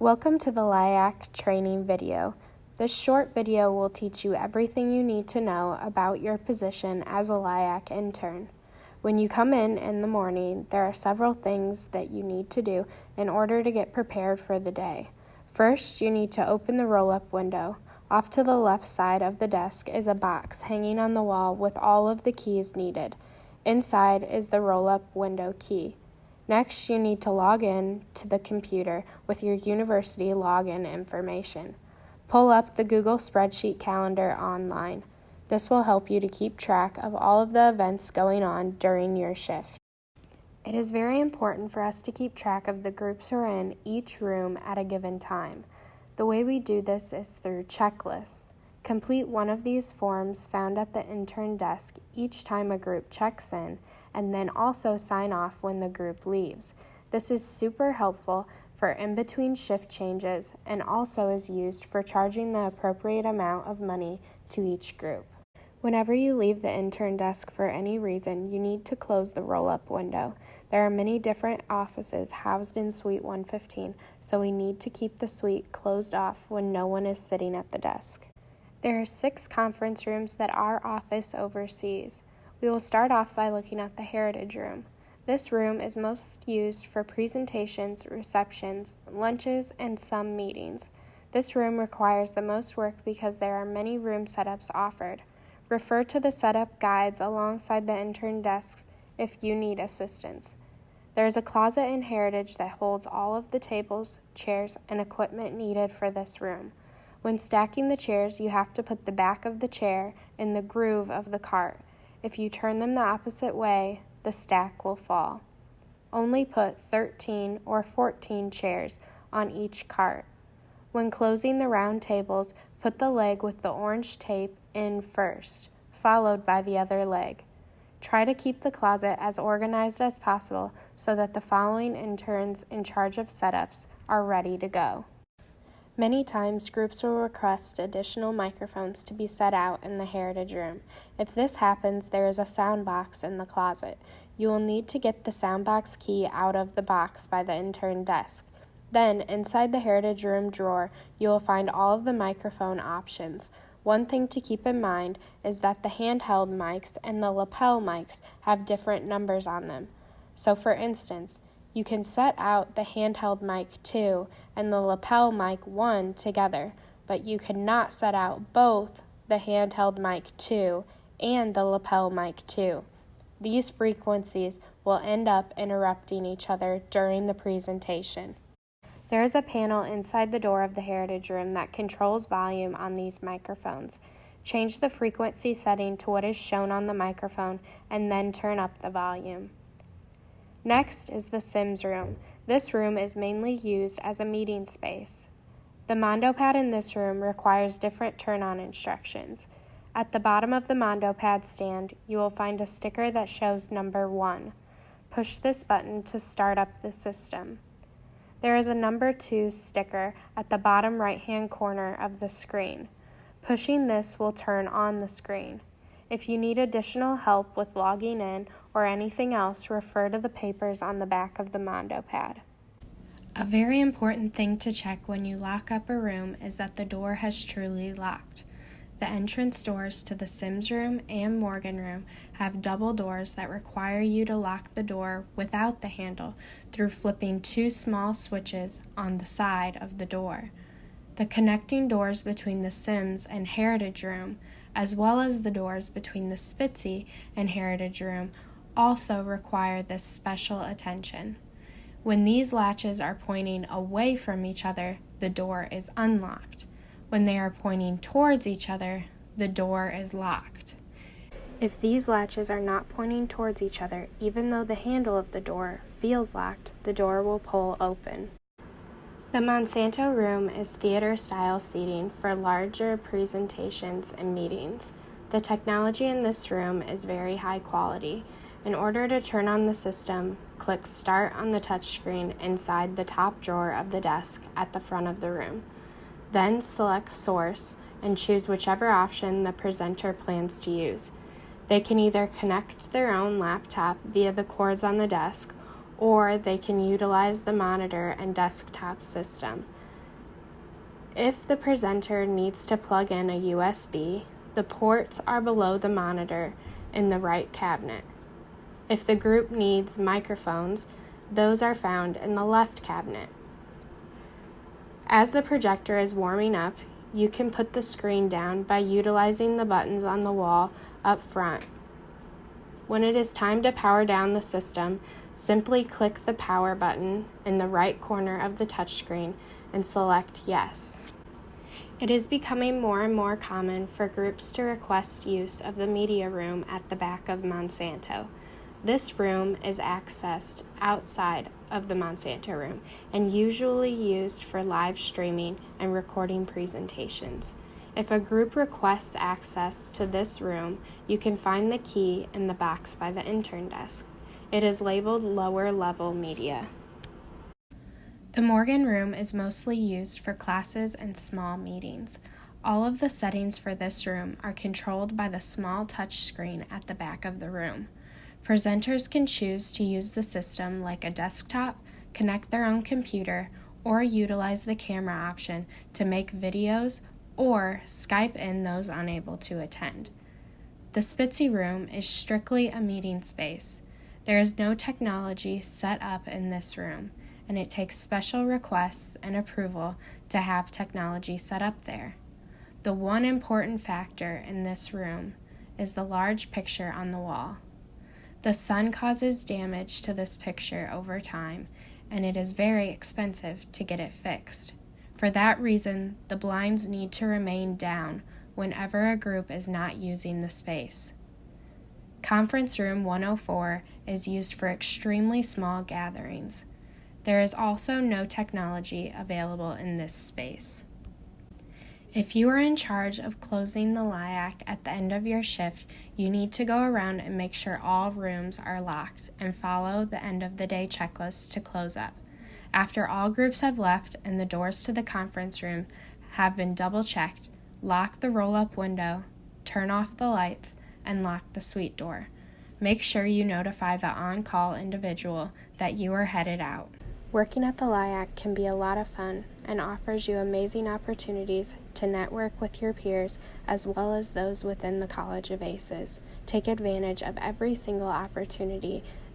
Welcome to the LIAC Training video. This short video will teach you everything you need to know about your position as a LIAC intern. When you come in the morning, there are several things that you need to do in order to get prepared for the day. First, you need to open the roll-up window. Off to the left side of the desk is a box hanging on the wall with all of the keys needed. Inside is the roll-up window key. Next, you need to log in to the computer with your university login information. Pull up the Google Spreadsheet calendar online. This will help you to keep track of all of the events going on during your shift. It is very important for us to keep track of the groups who are in each room at a given time. The way we do this is through checklists. Complete one of these forms found at the intern desk each time a group checks in, and then also sign off when the group leaves. This is super helpful for in-between shift changes and also is used for charging the appropriate amount of money to each group. Whenever you leave the intern desk for any reason, you need to close the roll-up window. There are many different offices housed in Suite 115, so we need to keep the suite closed off when no one is sitting at the desk. There are 6 conference rooms that our office oversees. We will start off by looking at the Heritage Room. This room is most used for presentations, receptions, lunches, and some meetings. This room requires the most work because there are many room setups offered. Refer to the setup guides alongside the intern desks if you need assistance. There is a closet in Heritage that holds all of the tables, chairs, and equipment needed for this room. When stacking the chairs, you have to put the back of the chair in the groove of the cart. If you turn them the opposite way, the stack will fall. Only put 13 or 14 chairs on each cart. When closing the round tables, put the leg with the orange tape in first, followed by the other leg. Try to keep the closet as organized as possible so that the following interns in charge of setups are ready to go. Many times, groups will request additional microphones to be set out in the Heritage Room. If this happens, there is a sound box in the closet. You will need to get the sound box key out of the box by the intern desk. Then, inside the Heritage Room drawer, you will find all of the microphone options. One thing to keep in mind is that the handheld mics and the lapel mics have different numbers on them. So, for instance, you can set out the handheld mic 2 and the lapel mic 1 together, but you cannot set out both the handheld mic 2 and the lapel mic 2. These frequencies will end up interrupting each other during the presentation. There is a panel inside the door of the Heritage Room that controls volume on these microphones. Change the frequency setting to what is shown on the microphone and then turn up the volume. Next is the Sims room. This room is mainly used as a meeting space. The Mondo pad in this room requires different turn-on instructions. At the bottom of the Mondo pad stand, you will find a sticker that shows number 1. Push this button to start up the system. There is a number 2 sticker at the bottom right-hand corner of the screen. Pushing this will turn on the screen. If you need additional help with logging in or anything else, refer to the papers on the back of the Mondo pad. A very important thing to check when you lock up a room is that the door has truly locked. The entrance doors to the Sims room and Morgan room have double doors that require you to lock the door without the handle through flipping 2 small switches on the side of the door. The connecting doors between the Sims and Heritage room, as well as the doors between the Spitzy and Heritage room, also require this special attention. When these latches are pointing away from each other, the door is unlocked. When they are pointing towards each other, the door is locked. If these latches are not pointing towards each other, even though the handle of the door feels locked, the door will pull open. The Monsanto room is theater-style seating for larger presentations and meetings. The technology in this room is very high quality. In order to turn on the system, click Start on the touchscreen inside the top drawer of the desk at the front of the room. Then select Source and choose whichever option the presenter plans to use. They can either connect their own laptop via the cords on the desk, or they can utilize the monitor and desktop system. If the presenter needs to plug in a USB, the ports are below the monitor in the right cabinet. If the group needs microphones, those are found in the left cabinet. As the projector is warming up, you can put the screen down by utilizing the buttons on the wall up front. When it is time to power down the system, simply click the power button in the right corner of the touchscreen and select Yes. It is becoming more and more common for groups to request use of the media room at the back of Monsanto. This room is accessed outside of the Monsanto room and usually used for live streaming and recording presentations. If a group requests access to this room, you can find the key in the box by the intern desk. It is labeled Lower Level Media. The Morgan room is mostly used for classes and small meetings. All of the settings for this room are controlled by the small touch screen at the back of the room. Presenters can choose to use the system like a desktop, connect their own computer, or utilize the camera option to make videos or Skype in those unable to attend. The Spitzy room is strictly a meeting space. There is no technology set up in this room, and it takes special requests and approval to have technology set up there. The one important factor in this room is the large picture on the wall. The sun causes damage to this picture over time, and it is very expensive to get it fixed. For that reason, the blinds need to remain down whenever a group is not using the space. Conference Room 104 is used for extremely small gatherings. There is also no technology available in this space. If you are in charge of closing the LIAC at the end of your shift, you need to go around and make sure all rooms are locked and follow the end of the day checklist to close up. After all groups have left and the doors to the conference room have been double-checked, lock the roll-up window, turn off the lights, and lock the suite door. Make sure you notify the on-call individual that you are headed out. Working at the LIAC can be a lot of fun and offers you amazing opportunities to network with your peers as well as those within the College of Aces. Take advantage of every single opportunity